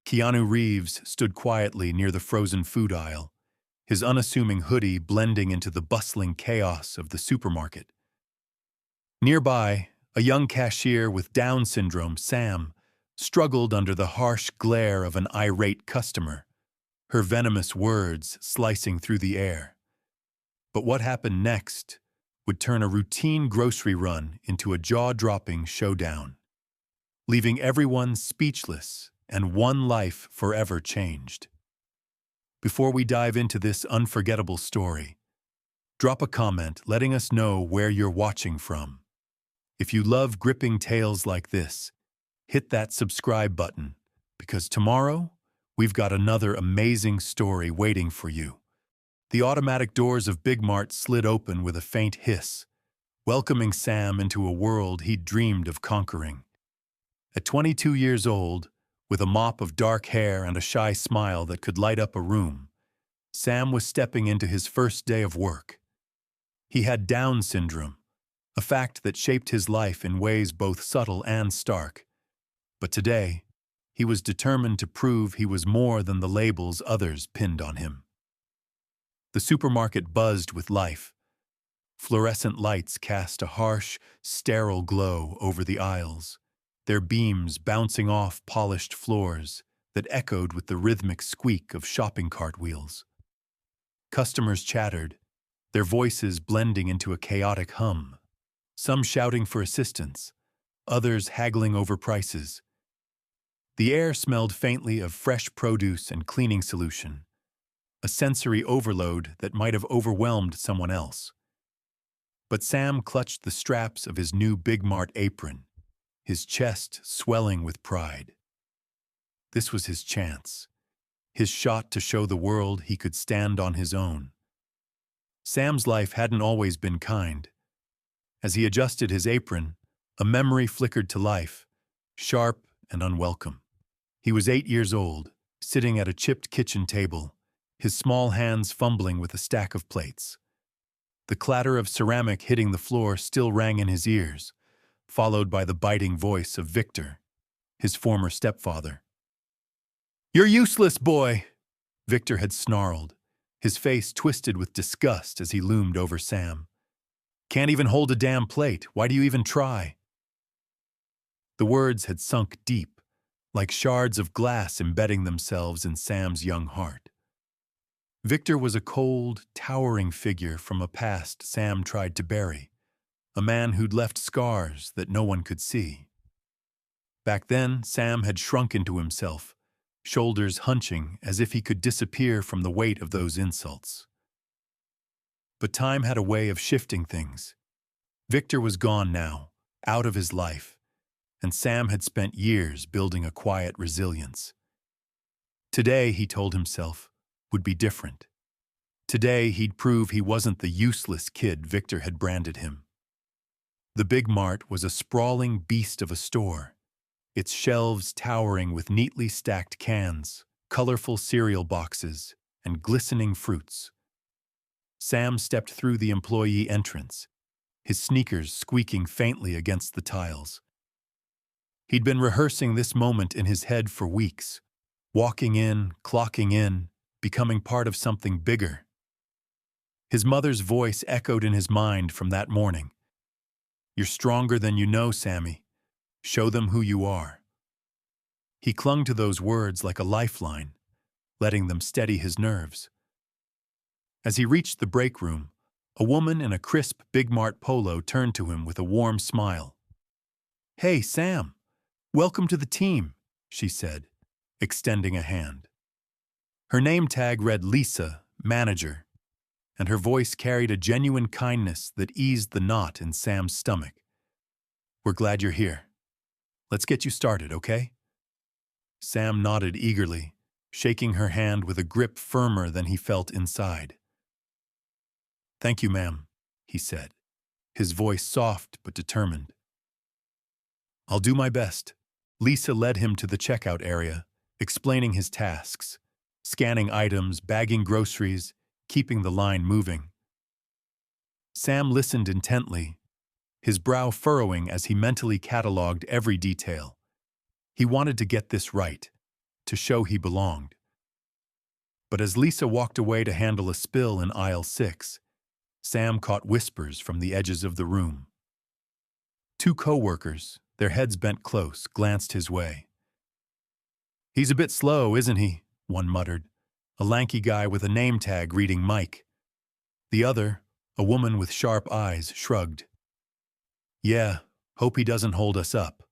Keanu Reeves stood quietly near the frozen food aisle, his unassuming hoodie blending into the bustling chaos of the supermarket. Nearby, a young cashier with Down syndrome, Sam, struggled under the harsh glare of an irate customer, her venomous words slicing through the air. But what happened next would turn a routine grocery run into a jaw-dropping showdown, leaving everyone speechless and one life forever changed. Before we dive into this unforgettable story, drop a comment letting us know where you're watching from. If you love gripping tales like this, hit that subscribe button, because tomorrow we've got another amazing story waiting for you. The automatic doors of Big Mart slid open with a faint hiss, welcoming Sam into a world he'd dreamed of conquering. At 22 years old, with a mop of dark hair and a shy smile that could light up a room, Sam was stepping into his first day of work. He had Down syndrome, a fact that shaped his life in ways both subtle and stark. But today, he was determined to prove he was more than the labels others pinned on him. The supermarket buzzed with life. Fluorescent lights cast a harsh, sterile glow over the aisles, their beams bouncing off polished floors that echoed with the rhythmic squeak of shopping cart wheels. Customers chattered, their voices blending into a chaotic hum, some shouting for assistance, others haggling over prices. The air smelled faintly of fresh produce and cleaning solution, a sensory overload that might have overwhelmed someone else. But Sam clutched the straps of his new Big Mart apron, his chest swelling with pride. This was his chance, his shot to show the world he could stand on his own. Sam's life hadn't always been kind. As he adjusted his apron, a memory flickered to life, sharp and unwelcome. He was 8 years old, sitting at a chipped kitchen table, his small hands fumbling with a stack of plates. The clatter of ceramic hitting the floor still rang in his ears, followed by the biting voice of Victor, his former stepfather. "You're useless, boy!" Victor had snarled, his face twisted with disgust as he loomed over Sam. "Can't even hold a damn plate. Why do you even try?" The words had sunk deep, like shards of glass embedding themselves in Sam's young heart. Victor was a cold, towering figure from a past Sam tried to bury, a man who'd left scars that no one could see. Back then, Sam had shrunk into himself, shoulders hunching as if he could disappear from the weight of those insults. But time had a way of shifting things. Victor was gone now, out of his life, and Sam had spent years building a quiet resilience. Today, he told himself, would be different. Today, he'd prove he wasn't the useless kid Victor had branded him. The Big Mart was a sprawling beast of a store, its shelves towering with neatly stacked cans, colorful cereal boxes, and glistening fruits. Sam stepped through the employee entrance, his sneakers squeaking faintly against the tiles. He'd been rehearsing this moment in his head for weeks, walking in, clocking in, becoming part of something bigger. His mother's voice echoed in his mind from that morning. "You're stronger than you know, Sammy. Show them who you are." He clung to those words like a lifeline, letting them steady his nerves. As he reached the break room, a woman in a crisp Big Mart polo turned to him with a warm smile. "Hey, Sam, welcome to the team," she said, extending a hand. Her name tag read Lisa, manager, and her voice carried a genuine kindness that eased the knot in Sam's stomach. "We're glad you're here. Let's get you started, okay?" Sam nodded eagerly, shaking her hand with a grip firmer than he felt inside. "Thank you, ma'am," he said, his voice soft but determined. "I'll do my best." Lisa led him to the checkout area, explaining his tasks, scanning items, bagging groceries, keeping the line moving. Sam listened intently, his brow furrowing as he mentally cataloged every detail. He wanted to get this right, to show he belonged. But as Lisa walked away to handle a spill in aisle 6, Sam caught whispers from the edges of the room. Two co-workers, their heads bent close, glanced his way. "He's a bit slow, isn't he?" one muttered, a lanky guy with a name tag reading Mike. The other, a woman with sharp eyes, shrugged. "Yeah, hope he doesn't hold us up."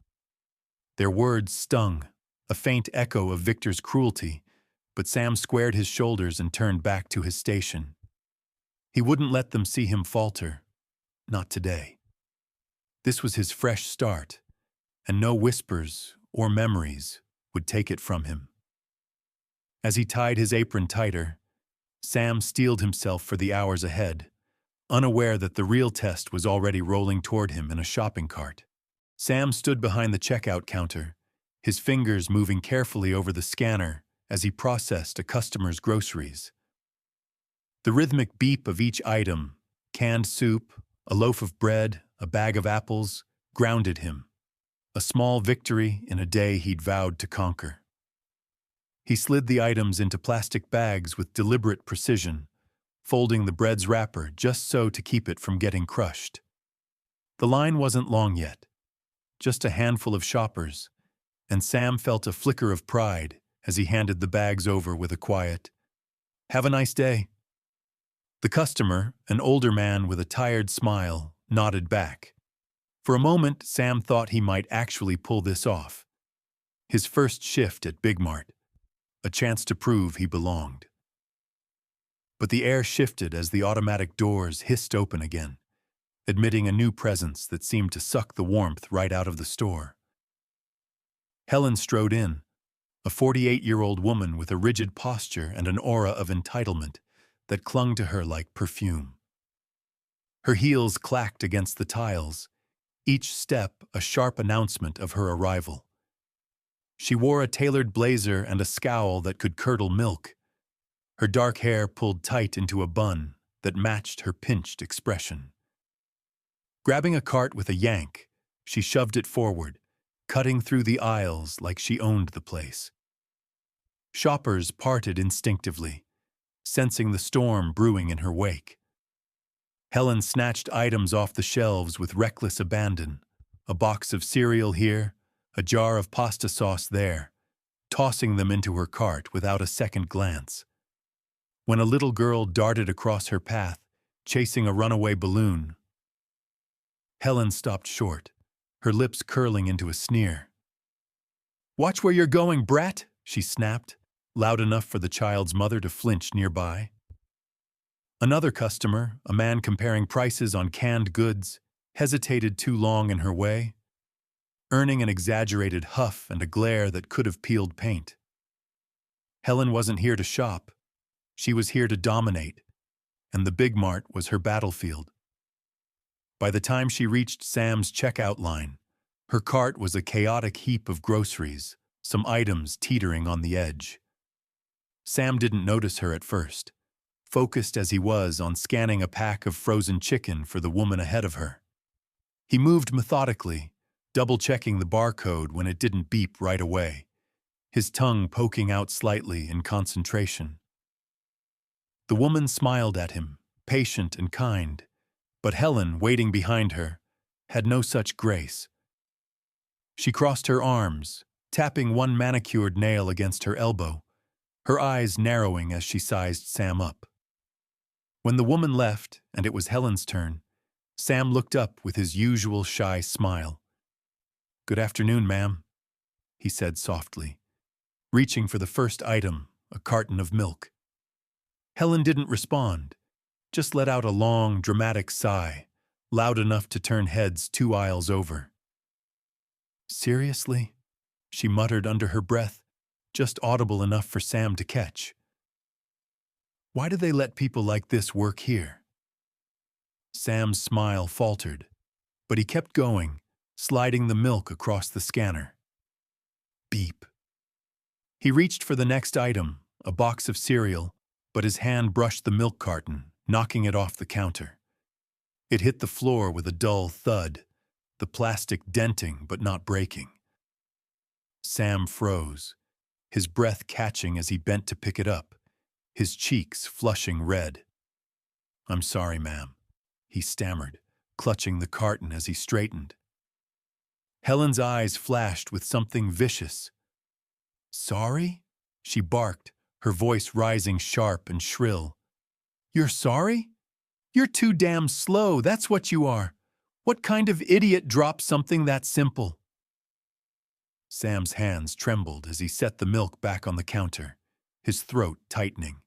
Their words stung, a faint echo of Victor's cruelty, but Sam squared his shoulders and turned back to his station. He wouldn't let them see him falter. Not today. This was his fresh start, and no whispers or memories would take it from him. As he tied his apron tighter, Sam steeled himself for the hours ahead, unaware that the real test was already rolling toward him in a shopping cart. Sam stood behind the checkout counter, his fingers moving carefully over the scanner as he processed a customer's groceries. The rhythmic beep of each item, canned soup, a loaf of bread, a bag of apples, grounded him. A small victory in a day he'd vowed to conquer. He slid the items into plastic bags with deliberate precision, folding the bread's wrapper just so to keep it from getting crushed. The line wasn't long yet, just a handful of shoppers, and Sam felt a flicker of pride as he handed the bags over with a quiet, "Have a nice day." The customer, an older man with a tired smile, nodded back. For a moment, Sam thought he might actually pull this off. His first shift at Big Mart, a chance to prove he belonged. But the air shifted as the automatic doors hissed open again, admitting a new presence that seemed to suck the warmth right out of the store. Helen strode in, a 48-year-old woman with a rigid posture and an aura of entitlement that clung to her like perfume. Her heels clacked against the tiles, each step a sharp announcement of her arrival. She wore a tailored blazer and a scowl that could curdle milk, her dark hair pulled tight into a bun that matched her pinched expression. Grabbing a cart with a yank, she shoved it forward, cutting through the aisles like she owned the place. Shoppers parted instinctively, sensing the storm brewing in her wake. Helen snatched items off the shelves with reckless abandon, a box of cereal here, a jar of pasta sauce there, tossing them into her cart without a second glance. When a little girl darted across her path, chasing a runaway balloon, Helen stopped short, her lips curling into a sneer. "Watch where you're going, brat!" she snapped, loud enough for the child's mother to flinch nearby. Another customer, a man comparing prices on canned goods, hesitated too long in her way, earning an exaggerated huff and a glare that could have peeled paint. Helen wasn't here to shop. She was here to dominate, and the Big Mart was her battlefield. By the time she reached Sam's checkout line, her cart was a chaotic heap of groceries, some items teetering on the edge. Sam didn't notice her at first, focused as he was on scanning a pack of frozen chicken for the woman ahead of her. He moved methodically, double-checking the barcode when it didn't beep right away, his tongue poking out slightly in concentration. The woman smiled at him, patient and kind, but Helen, waiting behind her, had no such grace. She crossed her arms, tapping one manicured nail against her elbow, her eyes narrowing as she sized Sam up. When the woman left, and it was Helen's turn, Sam looked up with his usual shy smile. "Good afternoon, ma'am," he said softly, reaching for the first item, a carton of milk. Helen didn't respond, just let out a long, dramatic sigh, loud enough to turn heads 2 aisles over. "Seriously?" she muttered under her breath, just audible enough for Sam to catch. "Why do they let people like this work here?" Sam's smile faltered, but he kept going, sliding the milk across the scanner. Beep. He reached for the next item, a box of cereal, but his hand brushed the milk carton, knocking it off the counter. It hit the floor with a dull thud, the plastic denting but not breaking. Sam froze, his breath catching as he bent to pick it up, his cheeks flushing red. "I'm sorry, ma'am," he stammered, clutching the carton as he straightened. Helen's eyes flashed with something vicious. "Sorry?" she barked, her voice rising sharp and shrill. "You're sorry? You're too damn slow, that's what you are. What kind of idiot drops something that simple?" Sam's hands trembled as he set the milk back on the counter, his throat tightening.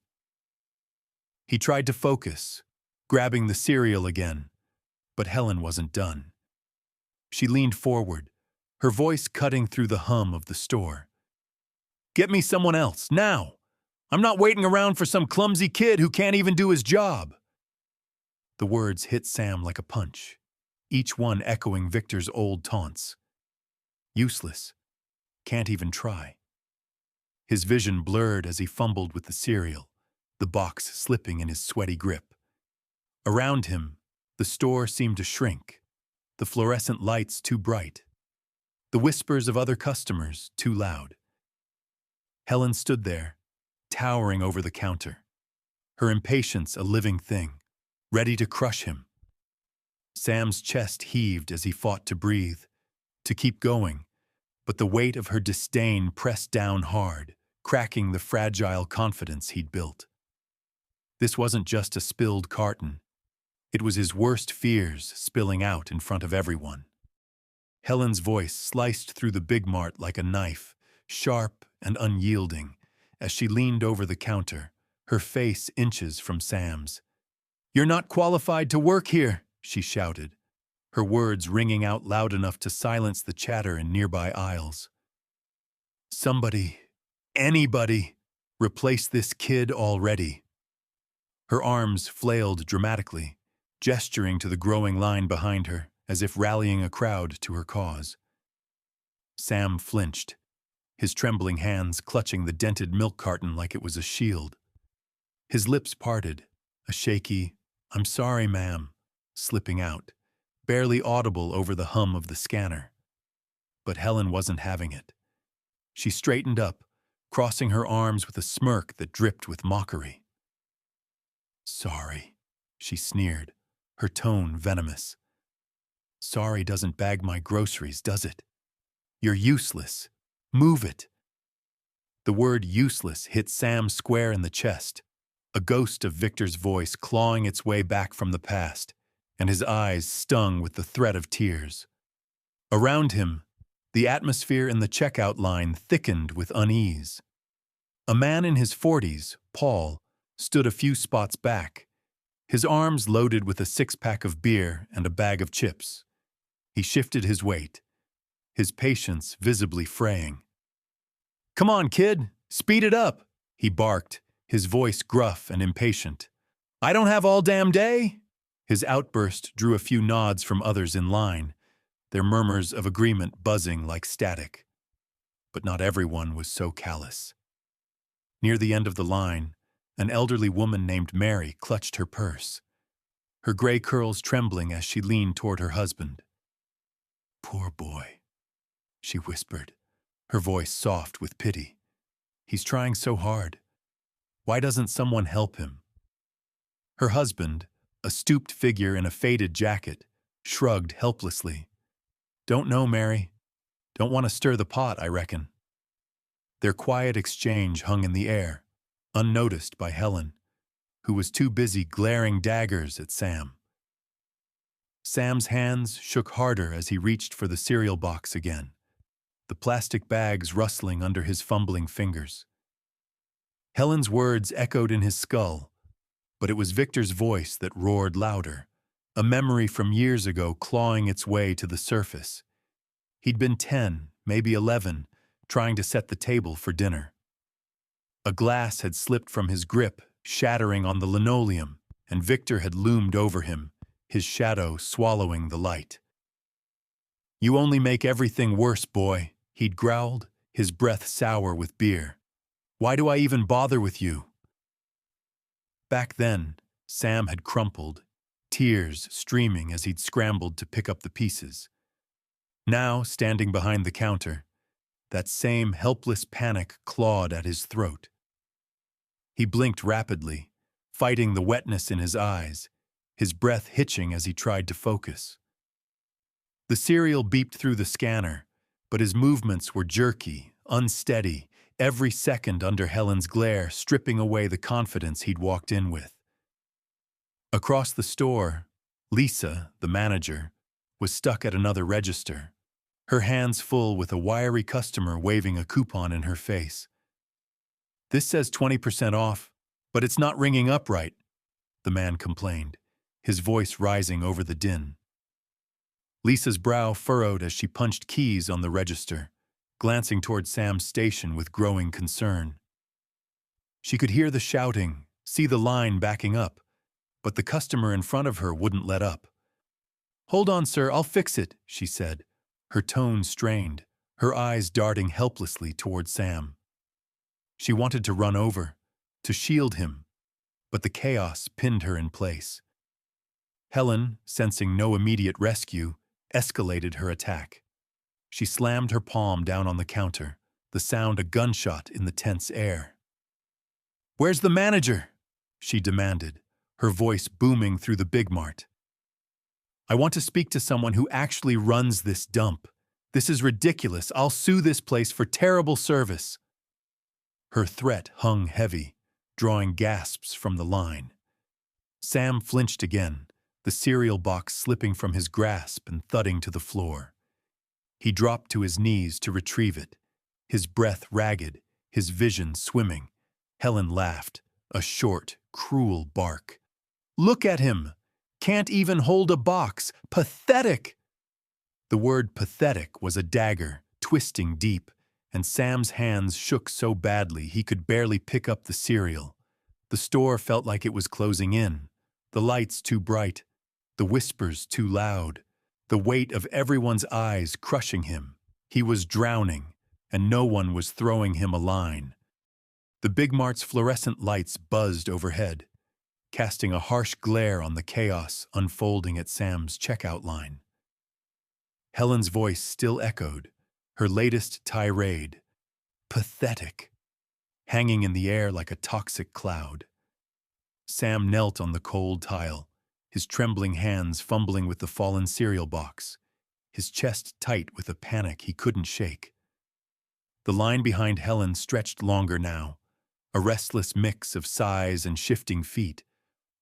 He tried to focus, grabbing the cereal again, but Helen wasn't done. She leaned forward, her voice cutting through the hum of the store. "Get me someone else, now! I'm not waiting around for some clumsy kid who can't even do his job." The words hit Sam like a punch, each one echoing Victor's old taunts. Useless. Can't even try. His vision blurred as he fumbled with the cereal, the box slipping in his sweaty grip. Around him, the store seemed to shrink, the fluorescent lights too bright, the whispers of other customers too loud. Helen stood there, towering over the counter, her impatience a living thing, ready to crush him. Sam's chest heaved as he fought to breathe, to keep going, but the weight of her disdain pressed down hard, cracking the fragile confidence he'd built. This wasn't just a spilled carton. It was his worst fears spilling out in front of everyone. Helen's voice sliced through the big mart like a knife, sharp and unyielding, as she leaned over the counter, her face inches from Sam's. "You're not qualified to work here," she shouted, her words ringing out loud enough to silence the chatter in nearby aisles. "Somebody, anybody, replace this kid already." Her arms flailed dramatically, gesturing to the growing line behind her, as if rallying a crowd to her cause. Sam flinched, his trembling hands clutching the dented milk carton like it was a shield. His lips parted, a shaky, "I'm sorry, ma'am," slipping out, barely audible over the hum of the scanner. But Helen wasn't having it. She straightened up, crossing her arms with a smirk that dripped with mockery. "Sorry," she sneered, her tone venomous. "Sorry doesn't bag my groceries, does it? You're useless. Move it." The word useless hit Sam square in the chest, a ghost of Victor's voice clawing its way back from the past, and his eyes stung with the threat of tears. Around him, the atmosphere in the checkout line thickened with unease. A man in his 40s, Paul, stood a few spots back, his arms loaded with a six-pack of beer and a bag of chips. He shifted his weight, his patience visibly fraying. "Come on, kid, speed it up," he barked, his voice gruff and impatient. "I don't have all damn day." His outburst drew a few nods from others in line, their murmurs of agreement buzzing like static. But not everyone was so callous. Near the end of the line, an elderly woman named Mary clutched her purse, her gray curls trembling as she leaned toward her husband. "Poor boy," she whispered, her voice soft with pity. "He's trying so hard. Why doesn't someone help him?" Her husband, a stooped figure in a faded jacket, shrugged helplessly. "Don't know, Mary. Don't want to stir the pot, I reckon." Their quiet exchange hung in the air, unnoticed by Helen, who was too busy glaring daggers at Sam. Sam's hands shook harder as he reached for the cereal box again, the plastic bags rustling under his fumbling fingers. Helen's words echoed in his skull, but it was Victor's voice that roared louder, a memory from years ago clawing its way to the surface. He'd been 10, maybe 11, trying to set the table for dinner. A glass had slipped from his grip, shattering on the linoleum, and Victor had loomed over him, his shadow swallowing the light. "You only make everything worse, boy," he'd growled, his breath sour with beer. "Why do I even bother with you?" Back then, Sam had crumpled, tears streaming as he'd scrambled to pick up the pieces. Now, standing behind the counter, that same helpless panic clawed at his throat. He blinked rapidly, fighting the wetness in his eyes, his breath hitching as he tried to focus. The cereal beeped through the scanner, but his movements were jerky, unsteady, every second under Helen's glare stripping away the confidence he'd walked in with. Across the store, Lisa, the manager, was stuck at another register, her hands full with a wiry customer waving a coupon in her face. "This says 20% off, but it's not ringing up right," the man complained, his voice rising over the din. Lisa's brow furrowed as she punched keys on the register, glancing toward Sam's station with growing concern. She could hear the shouting, see the line backing up, but the customer in front of her wouldn't let up. "Hold on, sir, I'll fix it," she said, her tone strained, her eyes darting helplessly toward Sam. She wanted to run over, to shield him, but the chaos pinned her in place. Helen, sensing no immediate rescue, escalated her attack. She slammed her palm down on the counter, the sound a gunshot in the tense air. "Where's the manager?" she demanded, her voice booming through the Big Mart. "I want to speak to someone who actually runs this dump. This is ridiculous. I'll sue this place for terrible service." Her threat hung heavy, drawing gasps from the line. Sam flinched again, the cereal box slipping from his grasp and thudding to the floor. He dropped to his knees to retrieve it, his breath ragged, his vision swimming. Helen laughed, a short, cruel bark. "Look at him! Can't even hold a box! Pathetic!" The word pathetic was a dagger, twisting deep, and Sam's hands shook so badly he could barely pick up the cereal. The store felt like it was closing in, the lights too bright, the whispers too loud, the weight of everyone's eyes crushing him. He was drowning, and no one was throwing him a line. The Big Mart's fluorescent lights buzzed overhead, casting a harsh glare on the chaos unfolding at Sam's checkout line. Helen's voice still echoed, her latest tirade, pathetic, hanging in the air like a toxic cloud. Sam knelt on the cold tile, his trembling hands fumbling with the fallen cereal box, his chest tight with a panic he couldn't shake. The line behind Helen stretched longer now, a restless mix of sighs and shifting feet,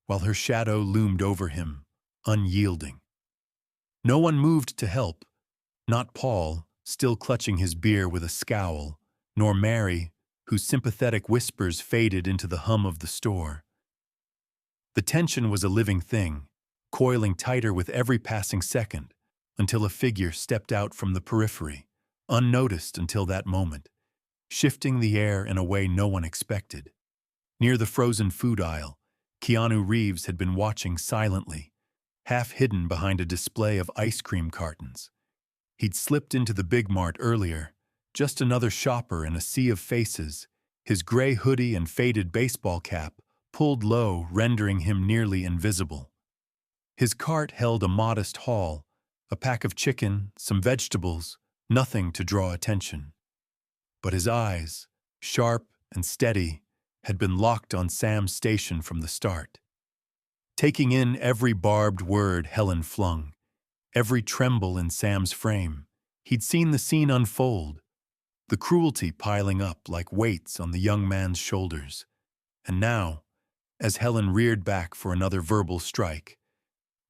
while her shadow loomed over him, unyielding. No one moved to help, not Paul, still clutching his beer with a scowl, nor Mary, whose sympathetic whispers faded into the hum of the store. The tension was a living thing, coiling tighter with every passing second, until a figure stepped out from the periphery, unnoticed until that moment, shifting the air in a way no one expected. Near the frozen food aisle, Keanu Reeves had been watching silently, half hidden behind a display of ice cream cartons. He'd slipped into the Big Mart earlier, just another shopper in a sea of faces, his gray hoodie and faded baseball cap pulled low, rendering him nearly invisible. His cart held a modest haul, a pack of chicken, some vegetables, nothing to draw attention. But his eyes, sharp and steady, had been locked on Sam's station from the start. Taking in every barbed word Helen flung, every tremble in Sam's frame, he'd seen the scene unfold, the cruelty piling up like weights on the young man's shoulders. And now, as Helen reared back for another verbal strike,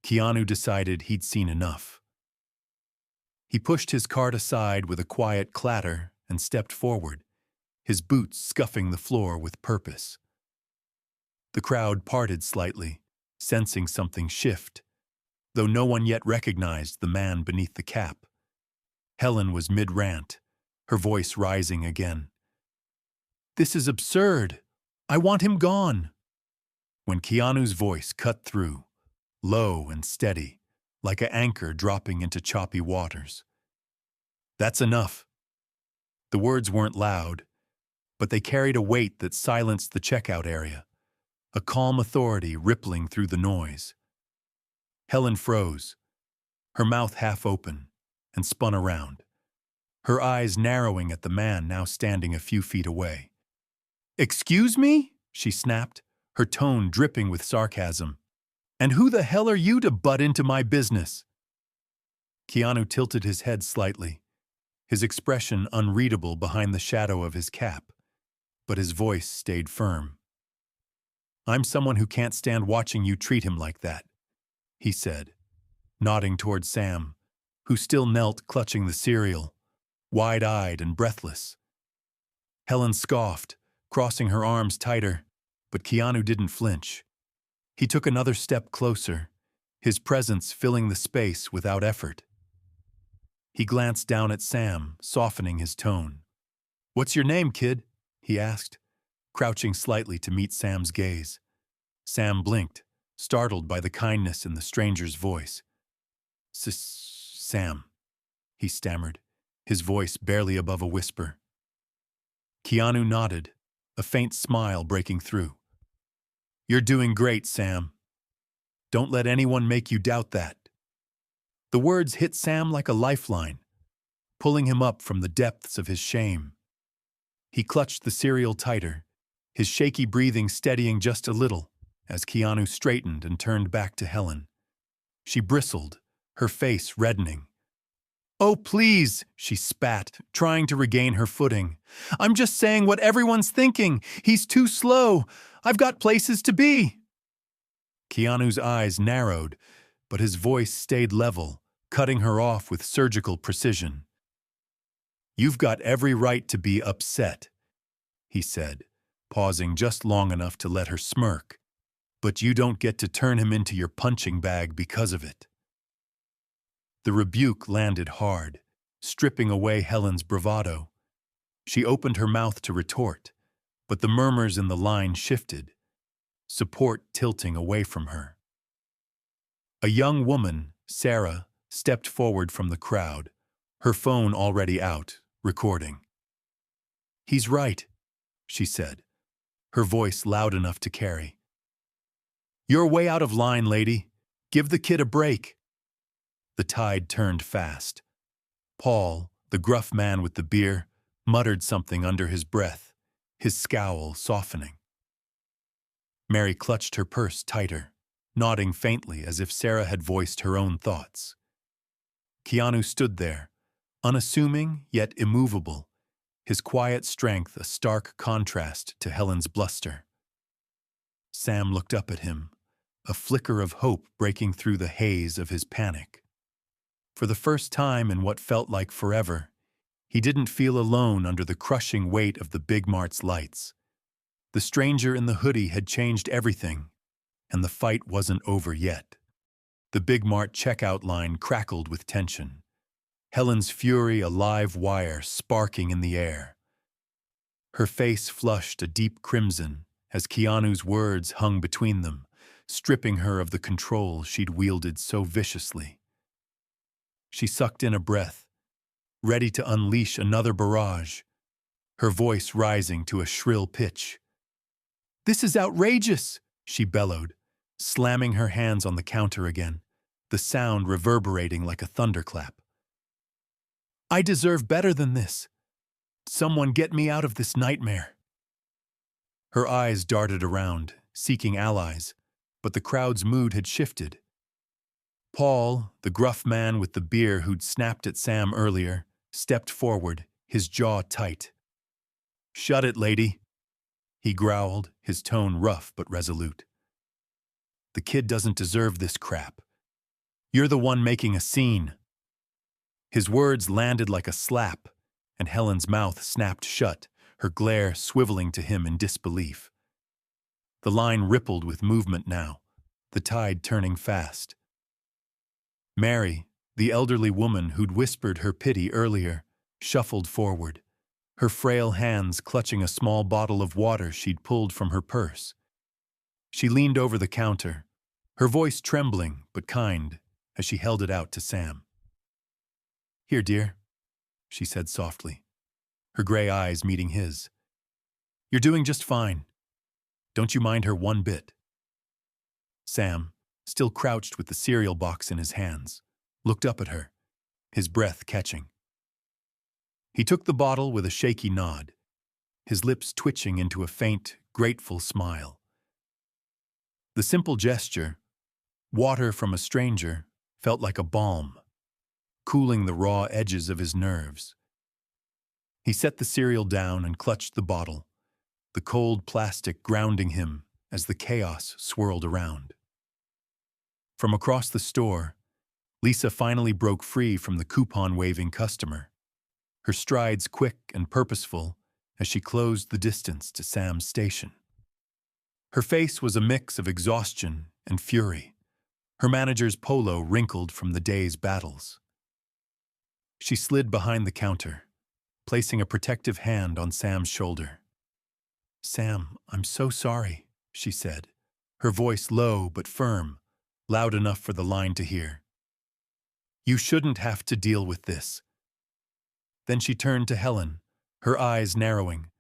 Keanu decided he'd seen enough. He pushed his cart aside with a quiet clatter and stepped forward, his boots scuffing the floor with purpose. The crowd parted slightly, sensing something shift, though no one yet recognized the man beneath the cap. Helen was mid-rant, her voice rising again. "This is absurd. I want him gone." When Keanu's voice cut through, low and steady, like an anchor dropping into choppy waters. "That's enough." The words weren't loud, but they carried a weight that silenced the checkout area, a calm authority rippling through the noise. Helen froze, her mouth half open, and spun around, her eyes narrowing at the man now standing a few feet away. "Excuse me?" she snapped, her tone dripping with sarcasm. "And who the hell are you to butt into my business?" Keanu tilted his head slightly, his expression unreadable behind the shadow of his cap, but his voice stayed firm. "I'm someone who can't stand watching you treat him like that," he said, nodding toward Sam, who still knelt clutching the cereal, wide-eyed and breathless. Helen scoffed, crossing her arms tighter, but Keanu didn't flinch. He took another step closer, his presence filling the space without effort. He glanced down at Sam, softening his tone. "What's your name, kid?" he asked, crouching slightly to meet Sam's gaze. Sam blinked, startled by the kindness in the stranger's voice. "Sam," he stammered, his voice barely above a whisper. Keanu nodded, a faint smile breaking through. "You're doing great, Sam. Don't let anyone make you doubt that." The words hit Sam like a lifeline, pulling him up from the depths of his shame. He clutched the cereal tighter, his shaky breathing steadying just a little as Keanu straightened and turned back to Helen. She bristled, her face reddening. "Oh, please," she spat, trying to regain her footing. "I'm just saying what everyone's thinking. He's too slow. I've got places to be." Keanu's eyes narrowed, but his voice stayed level, cutting her off with surgical precision. "You've got every right to be upset," he said, pausing just long enough to let her smirk. "But you don't get to turn him into your punching bag because of it." The rebuke landed hard, stripping away Helen's bravado. She opened her mouth to retort, but the murmurs in the line shifted, support tilting away from her. A young woman, Sarah, stepped forward from the crowd, her phone already out, recording. "He's right," she said, her voice loud enough to carry. "You're way out of line, lady. Give the kid a break." The tide turned fast. Paul, the gruff man with the beer, muttered something under his breath, his scowl softening. Mary clutched her purse tighter, nodding faintly as if Sarah had voiced her own thoughts. Keanu stood there, unassuming yet immovable, his quiet strength a stark contrast to Helen's bluster. Sam looked up at him, a flicker of hope breaking through the haze of his panic. For the first time in what felt like forever, he didn't feel alone under the crushing weight of the Big Mart's lights. The stranger in the hoodie had changed everything, and the fight wasn't over yet. The Big Mart checkout line crackled with tension, Helen's fury a live wire sparking in the air. Her face flushed a deep crimson as Keanu's words hung between them, stripping her of the control she'd wielded so viciously. She sucked in a breath, ready to unleash another barrage, her voice rising to a shrill pitch. "This is outrageous," she bellowed, slamming her hands on the counter again, the sound reverberating like a thunderclap. "I deserve better than this. Someone get me out of this nightmare." Her eyes darted around, seeking allies, but the crowd's mood had shifted. Paul, the gruff man with the beer who'd snapped at Sam earlier, stepped forward, his jaw tight. "Shut it, lady," he growled, his tone rough but resolute. "The kid doesn't deserve this crap. You're the one making a scene." His words landed like a slap, and Helen's mouth snapped shut, her glare swiveling to him in disbelief. The line rippled with movement now, the tide turning fast. Mary, the elderly woman who'd whispered her pity earlier, shuffled forward, her frail hands clutching a small bottle of water she'd pulled from her purse. She leaned over the counter, her voice trembling but kind as she held it out to Sam. "Here, dear," she said softly, her gray eyes meeting his. "You're doing just fine. Don't you mind her one bit." Sam, still crouched with the cereal box in his hands, looked up at her, his breath catching. He took the bottle with a shaky nod, his lips twitching into a faint, grateful smile. The simple gesture, water from a stranger, felt like a balm, cooling the raw edges of his nerves. He set the cereal down and clutched the bottle, the cold plastic grounding him as the chaos swirled around. From across the store, Lisa finally broke free from the coupon-waving customer, her strides quick and purposeful as she closed the distance to Sam's station. Her face was a mix of exhaustion and fury, her manager's polo wrinkled from the day's battles. She slid behind the counter, placing a protective hand on Sam's shoulder. "Sam, I'm so sorry," she said, her voice low but firm, loud enough for the line to hear. "You shouldn't have to deal with this." Then she turned to Helen, her eyes narrowing.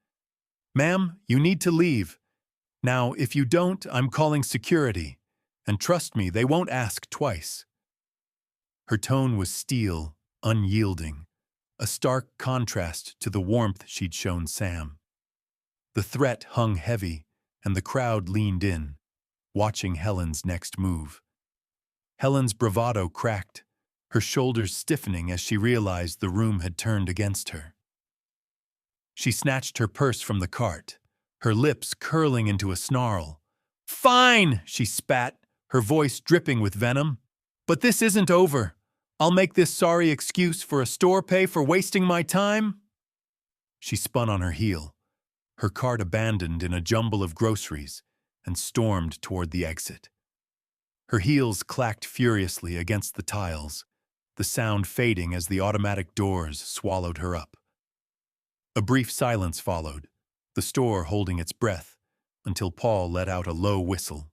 "Ma'am, you need to leave. Now, if you don't, I'm calling security. And trust me, they won't ask twice." Her tone was steel, unyielding, a stark contrast to the warmth she'd shown Sam. The threat hung heavy, and the crowd leaned in, watching Helen's next move. Helen's bravado cracked, her shoulders stiffening as she realized the room had turned against her. She snatched her purse from the cart, her lips curling into a snarl. "Fine!" she spat, her voice dripping with venom. "But this isn't over. I'll make this sorry excuse for a store pay for wasting my time." She spun on her heel, her cart abandoned in a jumble of groceries, and stormed toward the exit. Her heels clacked furiously against the tiles, the sound fading as the automatic doors swallowed her up. A brief silence followed, the store holding its breath, until Paul let out a low whistle.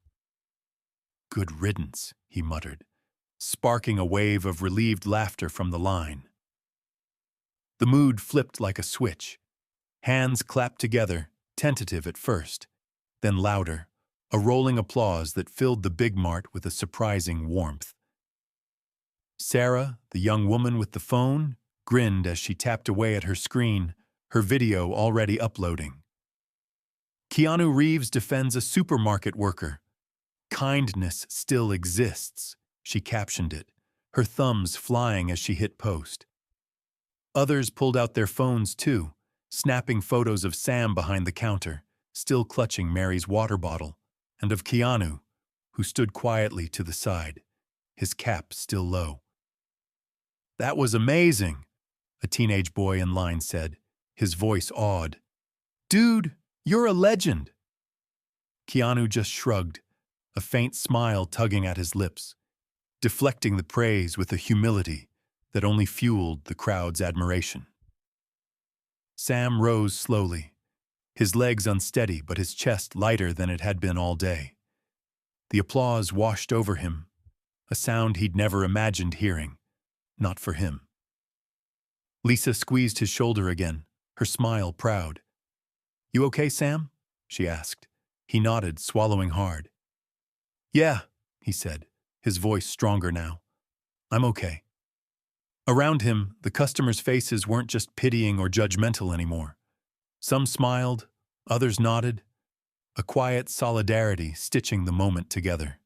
"Good riddance," he muttered, sparking a wave of relieved laughter from the line. The mood flipped like a switch. Hands clapped together, tentative at first, then louder, a rolling applause that filled the Big Mart with a surprising warmth. Sarah, the young woman with the phone, grinned as she tapped away at her screen, her video already uploading. "Keanu Reeves defends a supermarket worker. Kindness still exists," she captioned it, her thumbs flying as she hit post. Others pulled out their phones too, snapping photos of Sam behind the counter, still clutching Mary's water bottle, and of Keanu, who stood quietly to the side, his cap still low. "That was amazing," a teenage boy in line said, his voice awed. "Dude, you're a legend." Keanu just shrugged, a faint smile tugging at his lips, deflecting the praise with a humility that only fueled the crowd's admiration. Sam rose slowly, his legs unsteady but his chest lighter than it had been all day. The applause washed over him, a sound he'd never imagined hearing, not for him. Lisa squeezed his shoulder again, her smile proud. "You okay, Sam?" she asked. He nodded, swallowing hard. "Yeah," he said, his voice stronger now. "I'm okay." Around him, the customers' faces weren't just pitying or judgmental anymore. Some smiled, others nodded, a quiet solidarity stitching the moment together.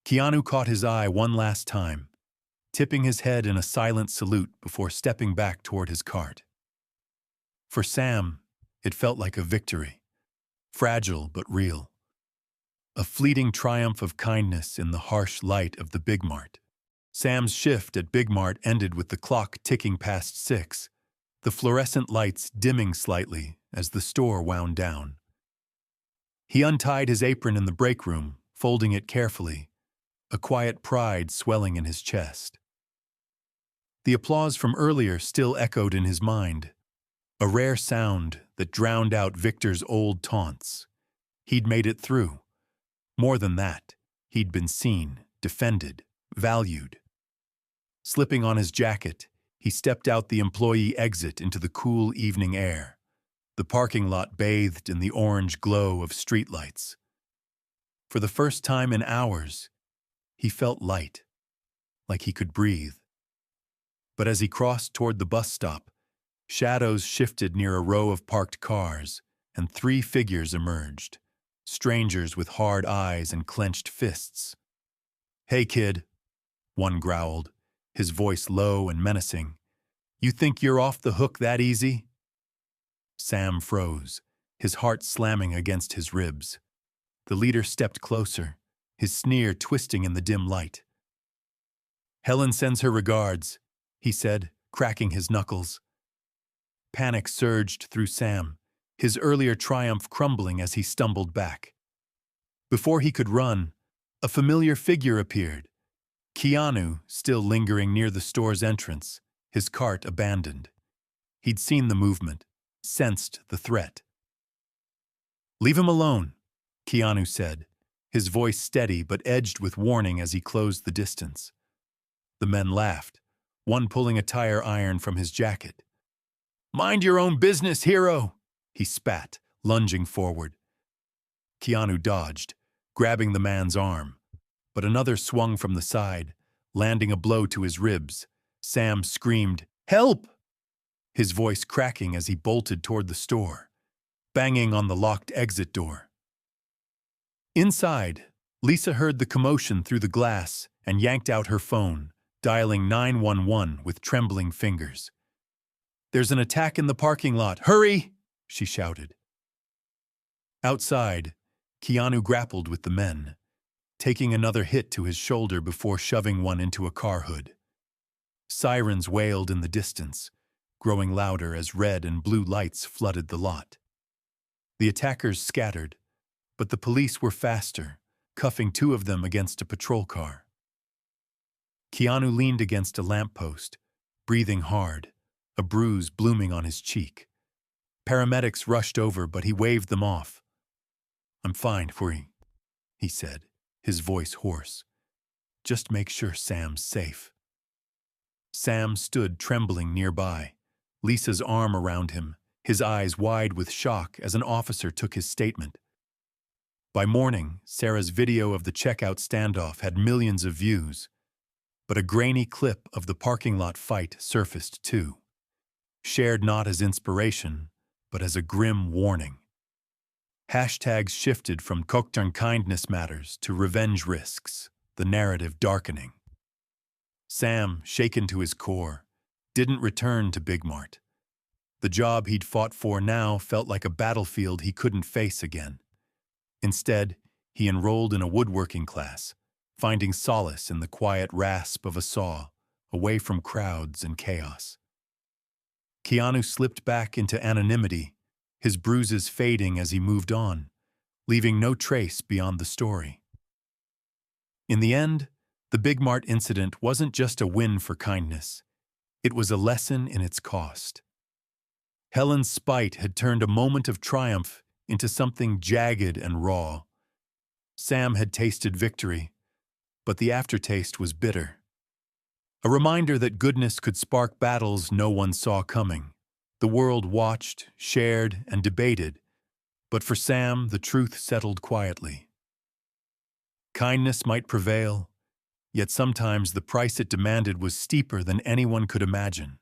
Keanu caught his eye one last time, tipping his head in a silent salute before stepping back toward his cart. For Sam, it felt like a victory, fragile but real. A fleeting triumph of kindness in the harsh light of the Big Mart. Sam's shift at Big Mart ended with the clock ticking past 6, the fluorescent lights dimming slightly as the store wound down. He untied his apron in the break room, folding it carefully, a quiet pride swelling in his chest. The applause from earlier still echoed in his mind, a rare sound that drowned out Victor's old taunts. He'd made it through. More than that, he'd been seen, defended, valued. Slipping on his jacket, he stepped out the employee exit into the cool evening air, the parking lot bathed in the orange glow of streetlights. For the first time in hours, he felt light, like he could breathe. But as he crossed toward the bus stop, Shadows shifted near a row of parked cars, and 3 figures emerged, strangers with hard eyes and clenched fists. "Hey, kid," one growled, his voice low and menacing. "You think you're off the hook that easy?" Sam froze, his heart slamming against his ribs. The leader stepped closer, his sneer twisting in the dim light. "Helen sends her regards," he said, cracking his knuckles. Panic surged through Sam, his earlier triumph crumbling as he stumbled back. Before he could run, a familiar figure appeared. Keanu, still lingering near the store's entrance, his cart abandoned. He'd seen the movement, sensed the threat. "Leave him alone," Keanu said, his voice steady but edged with warning as he closed the distance. The men laughed, one pulling a tire iron from his jacket. "Mind your own business, hero," he spat, lunging forward. Keanu dodged, grabbing the man's arm, but another swung from the side, landing a blow to his ribs. Sam screamed, "Help!" his voice cracking as he bolted toward the store, banging on the locked exit door. Inside, Lisa heard the commotion through the glass and yanked out her phone, dialing 911 with trembling fingers. "There's an attack in the parking lot. Hurry!" she shouted. Outside, Keanu grappled with the men, taking another hit to his shoulder before shoving one into a car hood. Sirens wailed in the distance, growing louder as red and blue lights flooded the lot. The attackers scattered, but the police were faster, cuffing 2 of them against a patrol car. Keanu leaned against a lamppost, breathing hard, a bruise blooming on his cheek. Paramedics rushed over, but he waved them off. "I'm fine, Huri," he said, his voice hoarse. "Just make sure Sam's safe." Sam stood trembling nearby, Lisa's arm around him, his eyes wide with shock as an officer took his statement. By morning, Sarah's video of the checkout standoff had millions of views, but a grainy clip of the parking lot fight surfaced too, shared not as inspiration, but as a grim warning. Hashtags shifted from confronting kindness matters to revenge risks, the narrative darkening. Sam, shaken to his core, didn't return to Big Mart. The job he'd fought for now felt like a battlefield he couldn't face again. Instead, he enrolled in a woodworking class, finding solace in the quiet rasp of a saw, away from crowds and chaos. Keanu slipped back into anonymity, his bruises fading as he moved on, leaving no trace beyond the story. In the end, the Big Mart incident wasn't just a win for kindness. It was a lesson in its cost. Helen's spite had turned a moment of triumph into something jagged and raw. Sam had tasted victory, but the aftertaste was bitter. A reminder that goodness could spark battles no one saw coming. The world watched, shared, and debated, but for Sam, the truth settled quietly. Kindness might prevail, yet sometimes the price it demanded was steeper than anyone could imagine.